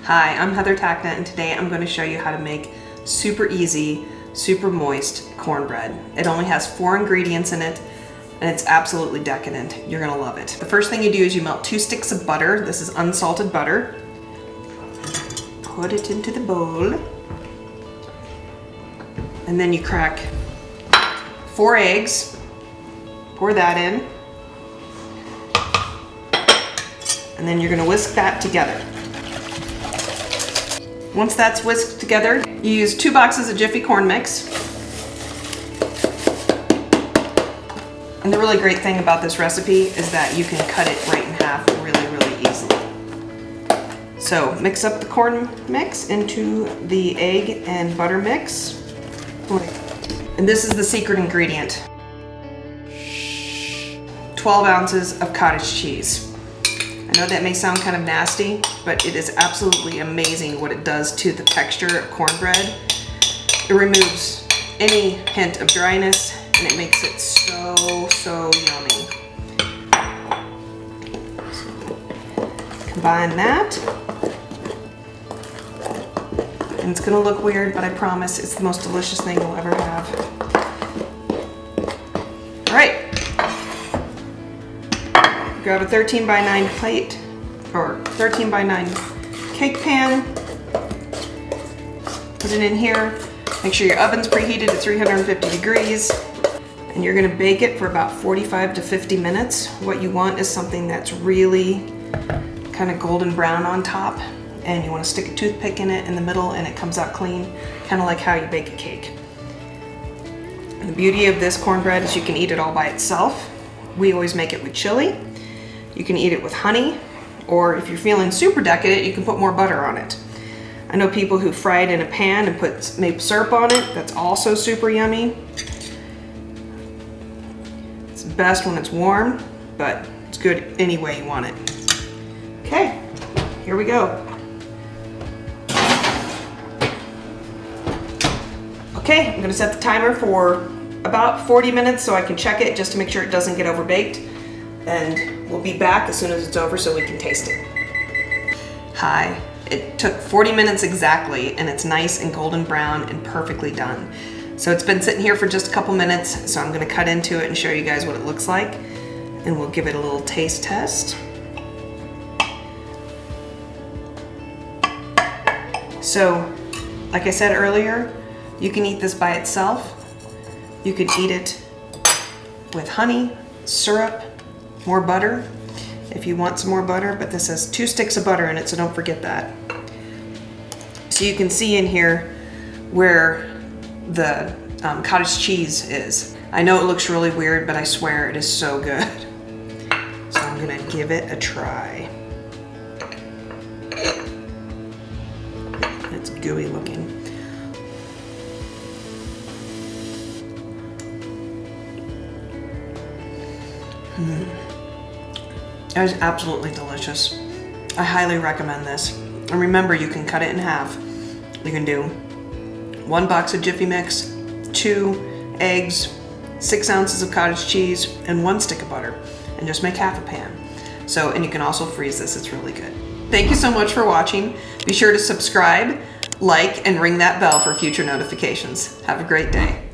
Hi, I'm Heather Tachna, and today I'm going to show you how to make super easy, super moist cornbread. It only has 4 ingredients in it, and it's absolutely decadent. You're going to love it. The first thing you do is you melt 2 sticks of butter. This is unsalted butter. Put it into the bowl. And then you crack 4 eggs. Pour that in. And then you're going to whisk that together. Once that's whisked together, you use 2 boxes of Jiffy corn mix. And the really great thing about this recipe is that you can cut it right in half really easily. So mix up the corn mix into the egg and butter mix. And this is the secret ingredient. 12 ounces of cottage cheese. I know that may sound kind of nasty, but it is absolutely amazing what it does to the texture of cornbread. It removes any hint of dryness, and it makes it so yummy. So, combine that. And it's gonna look weird, but I promise it's the most delicious thing you'll ever have. All right. Grab a 13 by 9 plate or 13 by 9 cake pan. Put it in here. Make sure your oven's preheated at 350 degrees. And you're gonna bake it for about 45 to 50 minutes. What you want is something that's really kind of golden brown on top. And you wanna stick a toothpick in it in the middle and it comes out clean, kind of like how you bake a cake. And the beauty of this cornbread is you can eat it all by itself. We always make it with chili. You can eat it with honey, or if you're feeling super decadent, you can put more butter on it. I know people who fry it in a pan and put maple syrup on it. That's also super yummy. It's best when it's warm, but it's good any way you want it. Okay, here we go. Okay, I'm gonna set the timer for about 40 minutes so I can check it just to make sure it doesn't get overbaked. And we'll be back as soon as it's over so we can taste it. Hi, it took 40 minutes exactly, and it's nice and golden brown and perfectly done. So it's been sitting here for just a couple minutes, so I'm gonna cut into it and show you guys what it looks like, and we'll give it a little taste test. So, like I said earlier, you can eat this by itself. You can eat it with honey, syrup, more butter, if you want some more butter, but this has 2 sticks of butter in it, so don't forget that. So you can see in here where the cottage cheese is. I know it looks really weird, but I swear it is so good. So I'm gonna give it a try. It's gooey looking. It is absolutely delicious. I highly recommend this. And remember, you can cut it in half. You can do 1 box of Jiffy mix, 2 eggs, 6 ounces of cottage cheese, and 1 stick of butter, and just make half a pan. So, and you can also freeze this, it's really good. Thank you so much for watching. Be sure to subscribe, like, and ring that bell for future notifications. Have a great day.